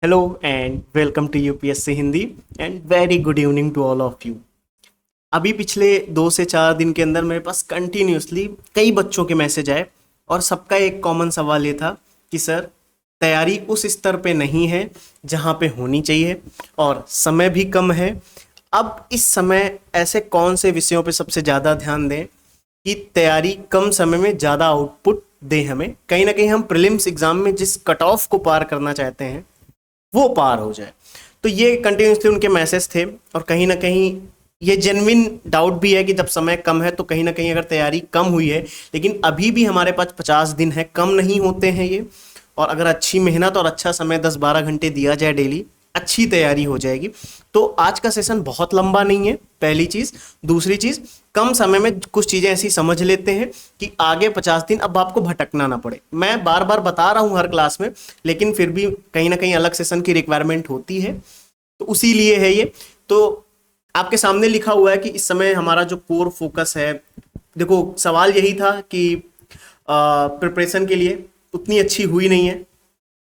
Hello and welcome to UPSC Hindi and very good evening to all of you. अभी पिछले 2 से 4 दिन के अंदर मेरे पास कंटिन्यूसली कई बच्चों के मैसेज आए और सबका एक कॉमन सवाल ये था कि सर तैयारी उस स्तर पे नहीं है जहाँ पे होनी चाहिए और समय भी कम है। अब इस समय ऐसे कौन से विषयों पे सबसे ज़्यादा ध्यान दें कि तैयारी कम समय में ज़्यादा आउटपुट दे हमें, कहीं ना कहीं हम प्रीलिम्स एग्जाम में जिस कट ऑफ को पार करना चाहते हैं वो पार हो जाए। तो ये कंटिन्यूसली उनके मैसेज थे और कहीं ना कहीं ये जेन्युइन डाउट भी है कि जब समय कम है तो कहीं ना कहीं अगर तैयारी कम हुई है, लेकिन अभी भी हमारे पास 50 दिन है, कम नहीं होते हैं ये। और अगर अच्छी मेहनत और अच्छा समय 10-12 घंटे दिया जाए डेली, अच्छी तैयारी हो जाएगी। तो आज का सेशन बहुत लंबा नहीं है, पहली चीज़। दूसरी चीज़, कम समय में कुछ चीज़ें ऐसी समझ लेते हैं कि आगे 50 दिन अब आपको भटकना ना पड़े। मैं बार बार बता रहा हूँ हर क्लास में, लेकिन फिर भी कहीं ना कहीं अलग सेशन की रिक्वायरमेंट होती है, तो उसी लिए है ये। तो आपके सामने लिखा हुआ है कि इस समय हमारा जो कोर फोकस है, देखो सवाल यही था कि प्रिपरेशन के लिए उतनी अच्छी हुई नहीं है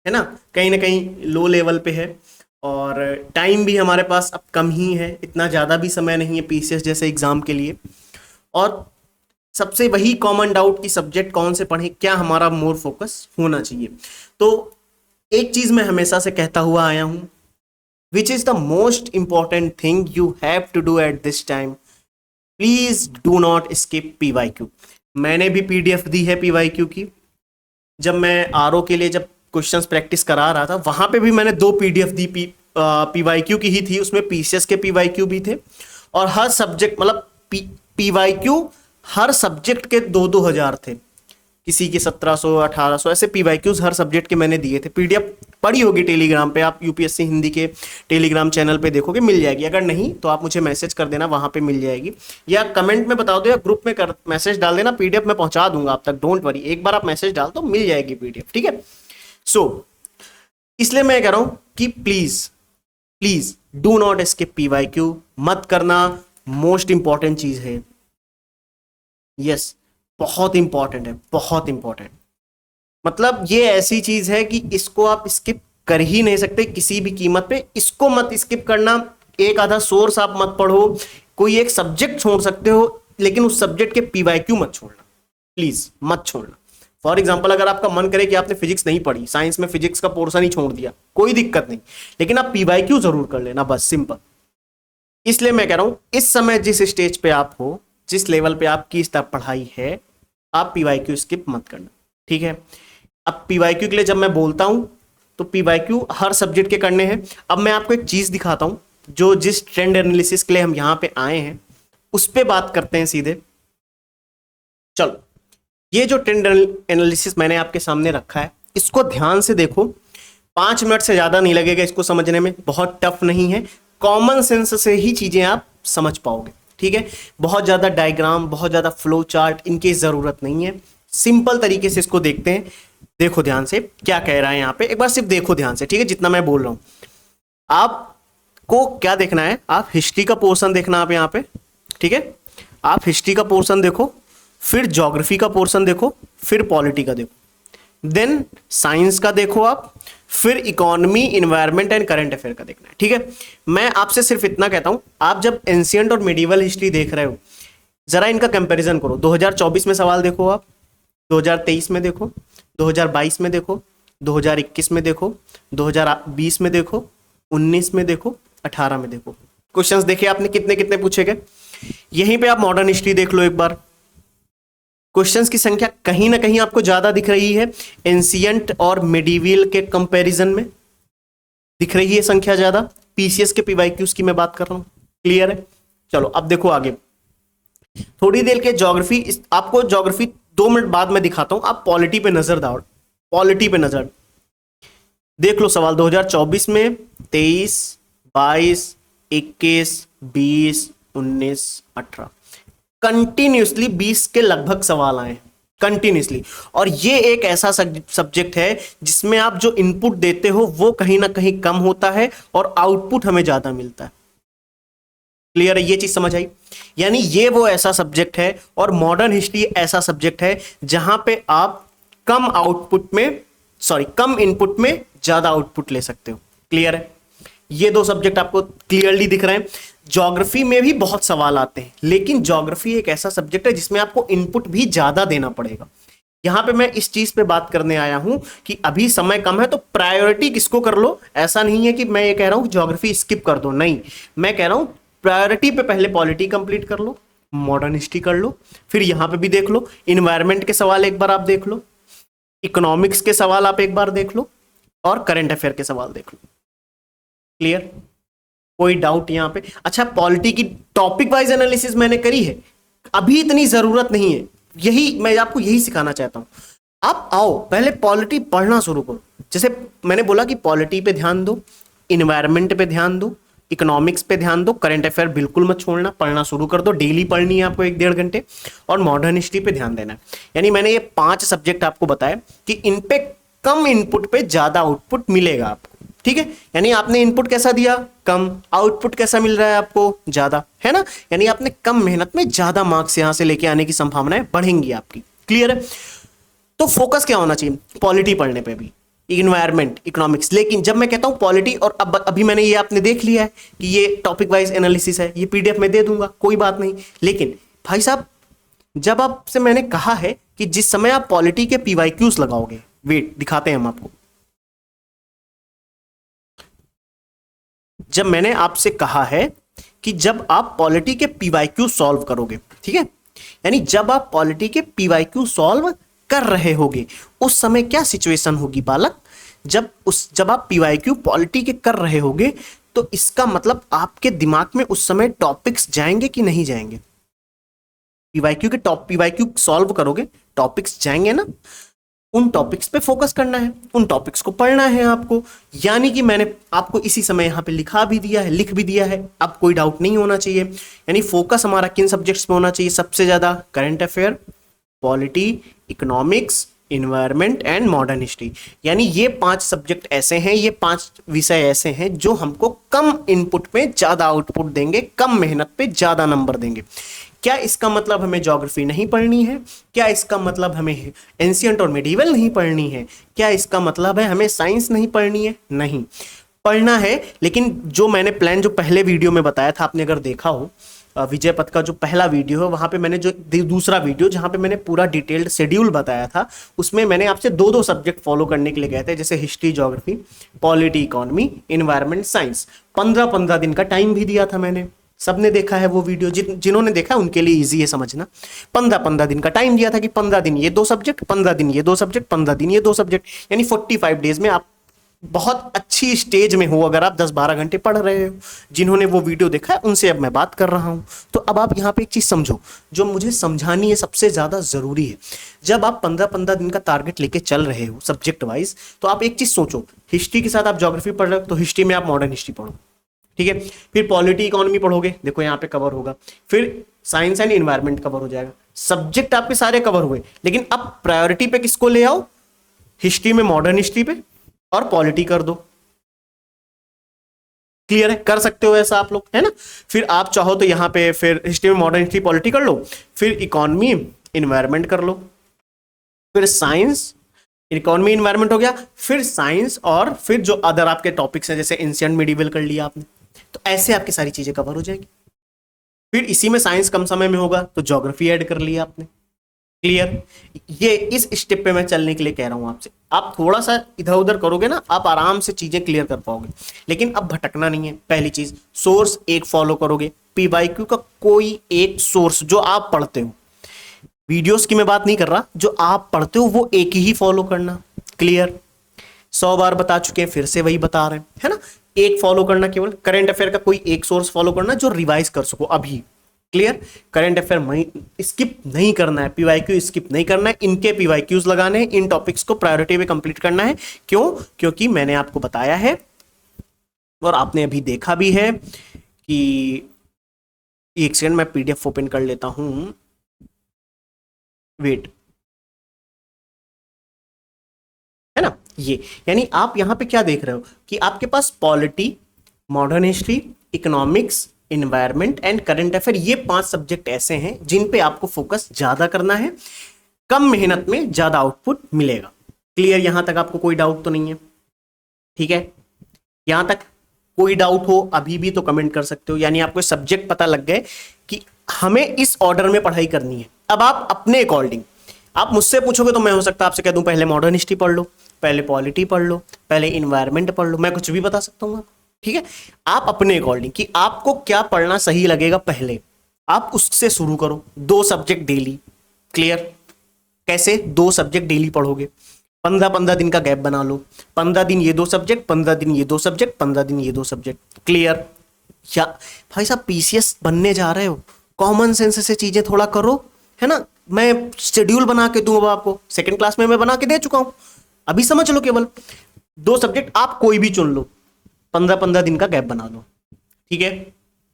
ना कहीं लो लेवल पे है और टाइम भी हमारे पास अब कम ही है, इतना ज़्यादा भी समय नहीं है पीसीएस जैसे एग्ज़ाम के लिए। और सबसे वही कॉमन डाउट कि सब्जेक्ट कौन से पढ़ें, क्या हमारा मोर फोकस होना चाहिए। तो एक चीज़ मैं हमेशा से कहता हुआ आया हूँ, which is the most important thing you have to do at this time, please do not skip PYQ। मैंने भी PDF दी है PYQ की। जब मैं RO के लिए जब क्वेश्चंस प्रैक्टिस करा रहा था, वहां पे भी मैंने 2 PDF दी, PYQ की ही थी, उसमें PCS के PYQ भी थे और हर सब्जेक्ट मतलब PYQ हर सब्जेक्ट के 2-2 हज़ार थे, किसी के 1700 1800 ऐसे PYQs हर सब्जेक्ट के मैंने दिए थे। PDF पड़ी होगी टेलीग्राम पे, आप यूपीएससी हिंदी के टेलीग्राम चैनल पे देखोगे, मिल जाएगी। अगर नहीं तो आप मुझे मैसेज कर देना, वहां पे मिल जाएगी, या कमेंट में बता दो या ग्रुप में कर मैसेज डाल देना, PDF मैं पहुंचा दूंगा आप तक, डोंट वरी। एक बार आप मैसेज डाल दो, मिल जाएगी PDF, ठीक है। सो इसलिए मैं कह रहा हूं कि please please do not skip PYQ, मत करना, मोस्ट इंपॉर्टेंट चीज है। यस, बहुत इंपॉर्टेंट है, बहुत इंपॉर्टेंट। मतलब ये ऐसी चीज है कि इसको आप स्किप कर ही नहीं सकते किसी भी कीमत पे। इसको मत स्किप करना। एक आधा सोर्स आप मत पढ़ो, कोई एक सब्जेक्ट छोड़ सकते हो, लेकिन उस सब्जेक्ट के PYQ मत छोड़ना, प्लीज मत छोड़ना। फॉर एग्जाम्पल, अगर आपका मन करे कि आपने फिजिक्स नहीं पढ़ी, साइंस में फिजिक्स का पोर्शन ही छोड़ दिया, कोई दिक्कत नहीं, लेकिन आप PYQ जरूर कर लेना, बस सिंपल। इसलिए मैं कह रहा हूं, इस समय जिस स्टेज पे आप हो, जिस लेवल पे आपकी स्तर पढ़ाई है, आप PYQ स्किप मत करना, ठीक है। अब PYQ के लिए जब मैं बोलता हूं तो PYQ हर सब्जेक्ट के करने हैं। अब मैं आपको एक चीज दिखाता हूं, जो जिस ट्रेंड एनालिसिस के लिए हम यहां पे आए हैं उस पे बात करते हैं सीधे। चलो, ये जो ट्रेंड एनालिसिस मैंने आपके सामने रखा है, इसको ध्यान से देखो। 5 मिनट से ज्यादा नहीं लगेगा इसको समझने में, बहुत टफ नहीं है, कॉमन सेंस से ही चीजें आप समझ पाओगे, ठीक है। बहुत ज्यादा डायग्राम, बहुत ज्यादा फ्लो चार्ट इनकी जरूरत नहीं है, सिंपल तरीके से इसको देखते हैं। देखो ध्यान से क्या कह रहा है यहाँ पे, एक बार सिर्फ देखो ध्यान से, ठीक है, जितना मैं बोल रहा हूं। आपको क्या देखना है, आप हिस्ट्री का पोर्शन देखना आप यहाँ पे, ठीक है। आप हिस्ट्री का पोर्शन देखो, फिर ज्योग्राफी का पोर्शन देखो, फिर पॉलिटी का देखो, देन साइंस का देखो आप, फिर economy, environment and current affair का देखना है, ठीक है। मैं आपसे सिर्फ इतना कहता हूं, आप जब एंशिएंट और मेडिवल हिस्ट्री देख रहे हो, जरा इनका कंपैरिजन करो। 2024 में सवाल देखो आप, 2023 में देखो, 2022 में देखो, 2021 में देखो, 2020 में देखो, 19 में देखो, 18 में देखो। क्वेश्चंस देखे आपने कितने कितने पूछे गए। यहीं पे आप मॉडर्न हिस्ट्री देख लो एक बार, क्वेश्चंस की संख्या कहीं ना कहीं आपको ज्यादा दिख रही है, एंशिएंट और मेडिवल के कंपैरिजन में दिख रही है संख्या ज्यादा। पीसीएस के PYQs की मैं बात कर रहा हूं, क्लियर है। चलो अब देखो आगे, थोड़ी देर के ज्योग्राफी, आपको ज्योग्राफी 2 मिनट बाद में दिखाता हूं, आप पॉलिटी पे नजर डालो, पॉलिटी पे नजर देख लो। सवाल 2024 में 23, 22, 21, 20, 19, 18 कंटिन्यूसली 20 के लगभग सवाल आए कंटिन्यूसली। और ये एक ऐसा सब्जेक्ट है जिसमें आप जो इनपुट देते हो वो कहीं ना कहीं कम होता है और आउटपुट हमें ज्यादा मिलता है। क्लियर है, ये चीज समझ आई। यानी ये वो ऐसा सब्जेक्ट है और मॉडर्न हिस्ट्री ऐसा सब्जेक्ट है जहां पे आप कम इनपुट में ज्यादा आउटपुट ले सकते हो। क्लियर है? ये दो सब्जेक्ट आपको क्लियरली दिख रहे हैं। ज्योग्राफी में भी बहुत सवाल आते हैं, लेकिन ज्योग्राफी एक ऐसा सब्जेक्ट है जिसमें आपको इनपुट भी ज्यादा देना पड़ेगा। यहां पे मैं इस चीज पे बात करने आया हूं कि अभी समय कम है तो प्रायोरिटी किसको कर लो। ऐसा नहीं है कि मैं ये कह रहा हूं कि ज्योग्राफी स्किप कर दो, नहीं, मैं कह रहा हूं प्रायोरिटी पे पहले पॉलिटी कंप्लीट कर लो, मॉडर्न हिस्ट्री कर लो, फिर यहां पे भी देख लो, इन्वायरमेंट के सवाल एक बार आप देख लो, इकोनॉमिक्स के सवाल आप एक बार देख लो, और करंट अफेयर के सवाल देख लो। क्लियर? कोई डाउट यहां पे? अच्छा, पॉलिटी की टॉपिक वाइज एनालिसिस मैंने करी है, अभी इतनी जरूरत नहीं है, यही मैं आपको यही सिखाना चाहता हूं। आप आओ पहले पॉलिटी पढ़ना शुरू करो। जैसे मैंने बोला कि पॉलिटी पे ध्यान दो, इन्वायरमेंट पे ध्यान दो, इकोनॉमिक्स पे ध्यान दो, करंट अफेयर बिल्कुल मत छोड़ना, पढ़ना शुरू कर दो, डेली पढ़नी है आपको 1-1.5 घंटे, और मॉडर्न हिस्ट्री पे ध्यान देना है। यानी मैंने ये 5 सब्जेक्ट आपको बताया कि इन पे कम इनपुट पे ज्यादा आउटपुट मिलेगा आपको। ठीक है? यानी आपने इनपुट कैसा दिया? कम। आउटपुट कैसा मिल रहा है आपको? ज्यादा, है ना? यानी आपने कम मेहनत में ज्यादा मार्क्स यहां से लेके आने की संभावनाएं बढ़ेंगी आपकी। क्लियर है? तो फोकस क्या होना चाहिए पॉलिटी पढ़ने पे भी, इन्वायरमेंट, इकोनॉमिक्स। लेकिन जब मैं कहता हूं पॉलिटी, और अब अभी मैंने ये आपने देख लिया है कि ये टॉपिक वाइज एनालिसिस है, ये पीडीएफ में दे दूंगा, कोई बात नहीं। लेकिन भाई साहब, जब आपसे मैंने कहा है कि जिस समय आप पॉलिटी के पीवाईक्यूज लगाओगे, वेट दिखाते हैं हम आपको, जब मैंने आपसे कहा है कि जब आप पॉलिटी के पीवाईक्यू सॉल्व करोगे, ठीक है, यानी जब आप पॉलिटी के पीवाईक्यू सॉल्व कर रहे होगे, उस समय क्या सिचुएशन होगी बालक? जब आप पीवाईक्यू पॉलिटी के कर रहे होगे, तो इसका मतलब आपके दिमाग में उस समय टॉपिक्स जाएंगे कि नहीं जाएंगे? पीवाईक्यू सॉल्व करोगे, टॉपिक्स जाएंगे ना? उन टॉपिक्स पे फोकस करना है, उन टॉपिक्स को पढ़ना है आपको। यानी कि मैंने आपको इसी समय यहां पे लिख भी दिया है, अब कोई डाउट नहीं होना चाहिए। यानी फोकस हमारा किन सब्जेक्ट्स पे होना चाहिए सबसे ज्यादा? Current affair, polity, economics, environment and modern history. यानी ये 5 सब्जेक्ट ऐसे हैं, ये 5 विषय ऐसे हैं जो हमको कम इनपुट पे ज्यादा आउटपुट देंगे, कम मेहनत पे ज्यादा नंबर देंगे। क्या इसका मतलब हमें ज्योग्राफी नहीं पढ़नी है? क्या इसका मतलब हमें एंशिएंट और मिडिवल नहीं पढ़नी है? क्या इसका मतलब है हमें साइंस नहीं पढ़नी है? नहीं, पढ़ना है। लेकिन जो मैंने प्लान जो पहले वीडियो में बताया था, आपने अगर देखा हो विजय पथ का जो पहला वीडियो है, वहां पे मैंने जो दूसरा वीडियो जहां पे मैंने पूरा डिटेल्ड शेड्यूल बताया था, उसमें मैंने आपसे 2-2 सब्जेक्ट फॉलो करने के लिए कहे थे, जैसे history, geography, polity, economy, environment, science. 15-15 दिन का टाइम भी दिया था मैंने। सबने देखा है वो वीडियो, जिन्होंने देखा उनके लिए इजी है समझना। 15-15 दिन का टाइम दिया था कि 15 दिन ये 2 सब्जेक्ट, 15 दिन ये 2 सब्जेक्ट, 15 दिन ये 2 सब्जेक्ट, यानी 45 डेज में आप बहुत अच्छी स्टेज में हो अगर आप 10-12 घंटे पढ़ रहे हो। जिन्होंने वो वीडियो देखा है उनसे अब मैं बात कर रहा हूं। तो अब आप यहां पे एक चीज समझो जो मुझे समझानी है, सबसे ज्यादा जरूरी है। जब आप 15-15 दिन का टारगेट लेके चल रहे हो सब्जेक्ट वाइज, तो आप एक चीज सोचो, हिस्ट्री के साथ आप ज्योग्राफी पढ़ रहे हो तो हिस्ट्री में आप मॉडर्न हिस्ट्री पढ़ो, ठीक है। फिर पॉलिटी, इकोनॉमी पढ़ोगे, देखो यहाँ पे कवर होगा। फिर साइंस एंड इन्वायरमेंट कवर हो जाएगा। सब्जेक्ट आपके सारे कवर हुए, लेकिन अब प्रायोरिटी पे किसको ले आओ? हिस्ट्री में मॉडर्न हिस्ट्री पे, और पॉलिटी कर दो। क्लियर है? कर सकते हो ऐसा आप लोग, है ना? फिर आप चाहो तो यहां पे फिर हिस्ट्री में मॉडर्न हिस्ट्री, पॉलिटी कर लो, फिर इकोनॉमी, इन्वायरमेंट कर लो, फिर साइंस, इकोनॉमी, इन्वायरमेंट हो गया, फिर साइंस, और फिर जो अदर आपके टॉपिक्स हैं जैसे एंशिएंट, मिडिवल कर लिया आपने। तो ऐसे आपकी सारी चीजें कवर हो जाएगी। फिर इसी में साइंस कम समय में होगा तो ज्योग्राफी ऐड कर लिया आपने। क्लियर? ये इस स्टेप पे मैं चलने के लिए कह रहा हूं आपसे। आप थोड़ा सा इधर उधर करोगे ना, आप आराम से चीजें क्लियर कर पाओगे। लेकिन अब भटकना नहीं है। पहली चीज, सोर्स एक फॉलो करोगे। पीवाईक्यू का कोई एक सोर्स जो आप पढ़ते हो, वीडियोस की मैं बात नहीं कर रहा, जो आप पढ़ते हो वो एक ही फॉलो करना। क्लियर? 100 बार बता चुके हैं, फिर से वही बता रहे हैं, है ना? एक फॉलो करना, केवल करंट अफेयर का कोई एक सोर्स फॉलो करना जो रिवाइज कर सको अभी। क्लियर? करंट अफेयर स्किप नहीं करना है, पीवाईक्यू स्किप नहीं करना है, इनके पीवाईक्यूज लगाने हैं, इन टॉपिक्स को प्रायोरिटी पे कंप्लीट करना है। क्यों? क्योंकि मैंने आपको बताया है और आपने अभी देखा भी है कि, एक सेकंड मैं पीडीएफ ओपन कर लेता हूं, वेट, है ना? ये यानी आप यहां पे क्या देख रहे हो कि आपके पास polity, modern history, economics, environment and current affair, ये 5 सब्जेक्ट ऐसे हैं जिन पे आपको फोकस ज्यादा करना है, कम मेहनत में ज्यादा आउटपुट मिलेगा। क्लियर? यहां तक आपको कोई डाउट तो नहीं है? ठीक है, यहां तक कोई डाउट हो अभी भी तो कमेंट कर सकते हो। यानी आपको सब्जेक्ट पता लग गए कि हमें इस ऑर्डर में पढ़ाई करनी है। अब आप अपने अकॉर्डिंग, आप मुझसे पूछोगे तो मैं हो सकता है आपसे कह दूं पहले मॉडर्न हिस्ट्री पढ़ लो, पहले पॉलिटी पढ़ लो, पहले इन्वायरमेंट पढ़ लो, मैं कुछ भी बता सकता हूं आपको, ठीक है। आप अपने अकॉर्डिंग कि आपको क्या पढ़ना सही लगेगा पहले आप उससे शुरू करो। 2 सब्जेक्ट डेली, क्लियर। कैसे 2 सब्जेक्ट डेली पढ़ोगे? 15-15 दिन का गैप बना लो, 15 दिन ये 2 सब्जेक्ट, 15 दिन ये 2 सब्जेक्ट, 15 दिन ये 2 सब्जेक्ट, क्लियर। या भाई साहब पीसीएस बनने जा रहे हो, कॉमन सेंस से चीजें थोड़ा करो, है ना। मैं शेड्यूल बना के दूंगा आपको, सेकंड क्लास में मैं बना के दे चुका हूं, अभी समझ लो। केवल 2 सब्जेक्ट आप कोई भी चुन लो, 15-15 दिन का गैप बना लो, ठीक है,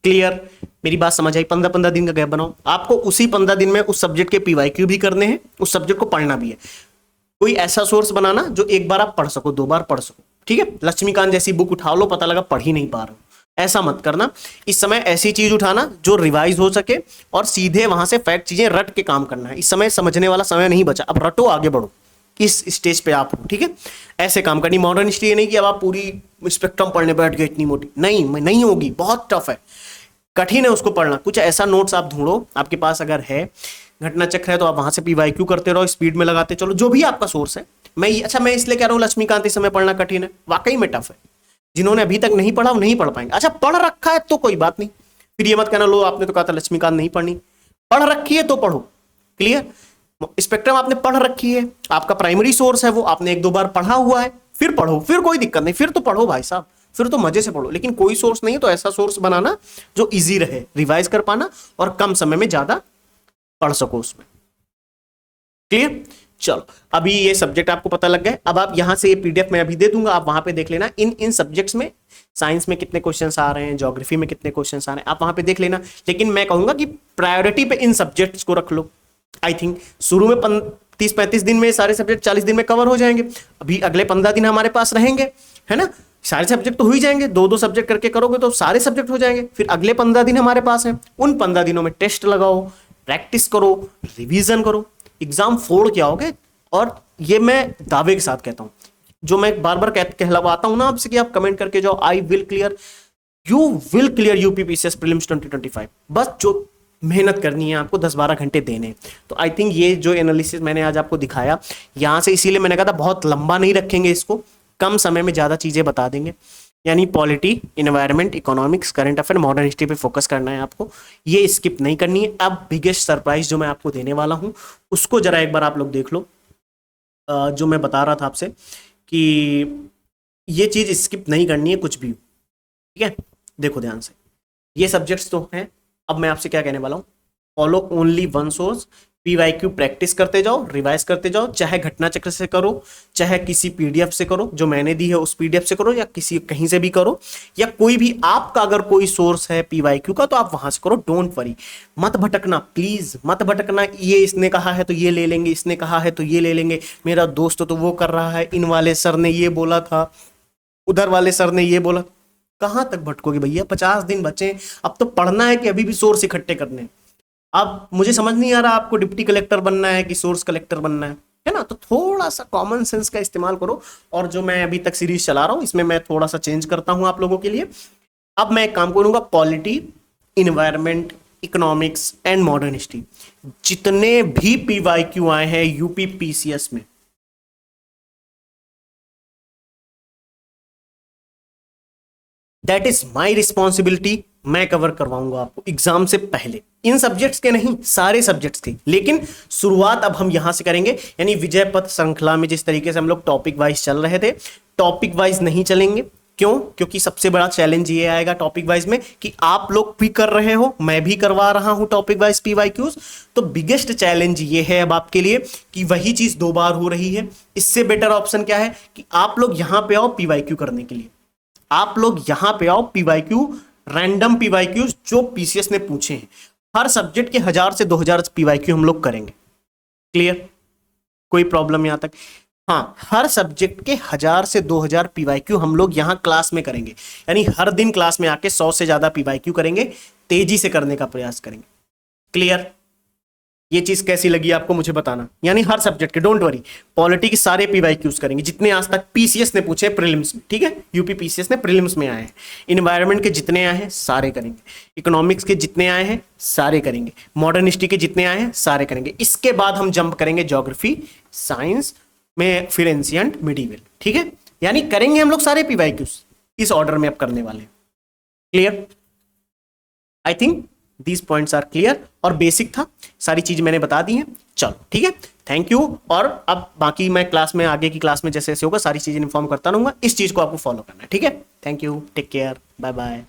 क्लियर। मेरी बात समझ आई? 15-15 दिन का गैप बनाओ। आपको उसी 15 दिन में उस सब्जेक्ट के पीवाईक्यू भी करने हैं, उस सब्जेक्ट को पढ़ना भी है। कोई ऐसा सोर्स बनाना जो एक बार आप पढ़ सको, 2 बार पढ़ सको, ठीक है। लक्ष्मीकांत जैसी बुक उठा लो, पता लगा पढ़ ही नहीं पा रहे हो, ऐसा मत करना। इस समय ऐसी चीज उठाना जो रिवाइज हो सके और सीधे वहां से फैक्ट चीजें रट के काम करना है। इस समय समझने वाला समय नहीं बचा, अब रटो, आगे बढ़ो, इस स्टेज पे आप हो, ठीक है। ऐसे काम करनी। मॉडर्न हिस्ट्री नहीं कि अब आप पूरी स्पेक्ट्रम पढ़ने बैठ गए इतनी मोटी, नहीं नहीं होगी, बहुत टफ है, कठिन है उसको पढ़ना। कुछ ऐसा नोट्स आप ढूंढो, आपके पास अगर है घटना चक्र है तो आप वहां से पीवाईक्यू करते रहो, स्पीड में लगाते चलो, जो भी आपका सोर्स है। मैं इसलिए कह रहा हूं लक्ष्मीकांत इस समय पढ़ना कठिन है, वाकई में टफ है। जिन्होंने अभी तक नहीं पढ़ा वो नहीं पढ़ पाएंगे। अच्छा पढ़ रखा है तो कोई बात नहीं, फिर ये मत कहना लो आपने तो कहा था लक्ष्मीकांत नहीं पढ़नी, पढ़ रखी है तो पढ़ो, क्लियर। स्पेक्ट्रम आपने पढ़ रखी है, आपका प्राइमरी सोर्स है वो, आपने 1-2 बार पढ़ा हुआ है, फिर पढ़ो, फिर कोई दिक्कत नहीं, फिर तो पढ़ो भाई साहब, फिर तो मजे से पढ़ो। लेकिन कोई सोर्स नहीं है तो ऐसा सोर्स बनाना जो इजी रहे, रिवाइज कर पाना और कम समय में ज्यादा पढ़ सको उसमें, क्लियर। चलो अभी ये सब्जेक्ट आपको पता लग गए। अब आप यहां से ये पीडीएफ मैं अभी दे दूंगा, आप वहां पे देख लेना इन इन सब्जेक्ट्स में, साइंस में कितने क्वेश्चंस आ रहे हैं, ज्योग्राफी में कितने क्वेश्चंस आ रहे हैं, आप वहां पे देख लेना। लेकिन मैं कहूंगा कि प्रायोरिटी पे इन सब्जेक्ट्स को रख लो। आई थिंक शुरू में 30-35 दिन में सारे सब्जेक्ट 40 दिन में कवर हो जाएंगे। अभी अगले 15 दिन हमारे पास रहेंगे, है ना। सारे सब्जेक्ट तो हो ही जाएंगे, 2-2 सब्जेक्ट करके करोगे तो सारे सब्जेक्ट हो जाएंगे। फिर अगले 15 दिन हमारे पास हैं, उन 15 दिनों में टेस्ट लगाओ, प्रैक्टिस करो, रिवीजन करो, एग्जाम फोड़ के आओगे। और ये मैं दावे के साथ कहता हूं, जो मैं बार बार कहलवाता हूं ना आपसे कि आप कमेंट करके जाओ, I will clear, you will clear UPPCS prelims 2025। बस जो मेहनत करनी है आपको, 10-12 घंटे देने। तो आई थिंक ये जो एनालिसिस मैंने आज आपको दिखाया यहां से, इसीलिए मैंने कहा था बहुत लंबा नहीं रखेंगे इसको, कम समय में ज्यादा चीजें बता देंगे। यानी polity, environment, economics, current affair, modern history पे फोकस करना है आपको, ये स्किप नहीं करनी है। अब बिगेस्ट सरप्राइज जो मैं आपको देने वाला हूं उसको जरा एक बार आप लोग देख लो। जो मैं बता रहा था आपसे कि ये चीज स्किप नहीं करनी है कुछ भी, ठीक है। देखो ध्यान से, ये सब्जेक्ट्स तो हैं। अब मैं आपसे क्या कहने वाला हूं, follow only one source, PYQ practice करते जाओ, रिवाइज करते जाओ, चाहे घटना चक्र से करो, चाहे किसी पीडीएफ से करो जो मैंने दी है उस पीडीएफ से करो, या किसी कहीं से भी करो, या कोई भी आपका अगर कोई सोर्स है पीवाईक्यू का तो आप वहां से करो। डोंट वरी, मत भटकना, प्लीज मत भटकना। ये इसने कहा है तो ये ले लेंगे, इसने कहा है तो ये ले लेंगे, मेरा दोस्त तो वो कर रहा है, इन वाले सर ने ये बोला था, उधर वाले सर ने ये बोला। कहां तक भटकोगे भैया, 50 दिन बचे, अब तो पढ़ना है कि अभी भी सोर्स इकट्ठे करने हैं। अब मुझे समझ नहीं आ रहा आपको डिप्टी कलेक्टर बनना है कि सोर्स कलेक्टर बनना है ना। तो थोड़ा सा कॉमन सेंस का इस्तेमाल करो। और जो मैं अभी तक सीरीज चला रहा हूं इसमें मैं थोड़ा सा चेंज करता हूं आप लोगों के लिए। अब मैं एक काम करूंगा, polity, environment, economics and modern history, जितने भी पीवाईक्यू आए हैं यूपी पीसीएस में, दैट इज माई रिस्पॉन्सिबिलिटी, मैं कवर करवाऊंगा आपको एग्जाम से पहले। इन सब्जेक्ट्स के नहीं, सारे सब्जेक्ट्स के। लेकिन शुरुआत अब हम यहां से करेंगे, यानी विजय पथ श्रृंखला में जिस तरीके से हम लोग टॉपिक वाइज चल रहे थे, टॉपिक वाइज नहीं चलेंगे। क्यों? क्योंकि सबसे बड़ा चैलेंज ये आएगा टॉपिक वाइज में कि आप लोग भी कर रहे हो, मैं भी करवा रहा हूं टॉपिक वाइज पीवाईक्यूज। तो बिगेस्ट चैलेंज ये है अब आपके लिए कि वही चीज 2 बार हो रही है। इससे बेटर ऑप्शन क्या है कि आप लोग यहां पे आओ पीवाईक्यू करने के लिए। आप लोग यहां पे आओ पीवाईक्यू, रैंडम पीवाईक्यू जो पीसीएस ने पूछे हैं। हर सब्जेक्ट के 1000 से 2000 पीवाईक्यू हम लोग करेंगे, क्लियर? कोई प्रॉब्लम यहां तक? हाँ, हर सब्जेक्ट के 1000 से 2000 पीवाईक्यू हम लोग यहां क्लास में करेंगे। यानी हर दिन क्लास में आके 100 से ज्यादा पीवाईक्यू करेंगे, तेजी से करने का प्रयास करेंगे, क्लियर? ये चीज कैसी लगी आपको मुझे बताना, यानी हर सब्जेक्ट के, डोंट वरी। पॉलिटी के सारे पीवाईक्यूज करेंगे जितने आज तक पीसीएस ने पूछे प्रीलिम्स में, ठीक है, यूपी पीसीएस ने प्रीलिम्स में आए हैं। इन्वायरमेंट के जितने आए हैं सारे करेंगे, इकोनॉमिक्स के जितने आए हैं सारे करेंगे, मॉडर्न हिस्ट्री के जितने आए हैं सारे करेंगे। इसके बाद हम जंप करेंगे ज्योग्राफी साइंस में, फिर एंशिएंट मिडीवल, ठीक है। यानी करेंगे हम लोग सारे पीवाईक्यूज इस ऑर्डर में अब करने वाले। Clear? I think these points are clear. और बेसिक था, सारी चीज मैंने बता दी है। चलो ठीक है, थैंक यू। और अब बाकी मैं क्लास में, आगे की क्लास में जैसे जैसे होगा सारी चीजें इन्फॉर्म करता रहूंगा। इस चीज को आपको फॉलो करना है, ठीक है। Thank you, take care, bye bye.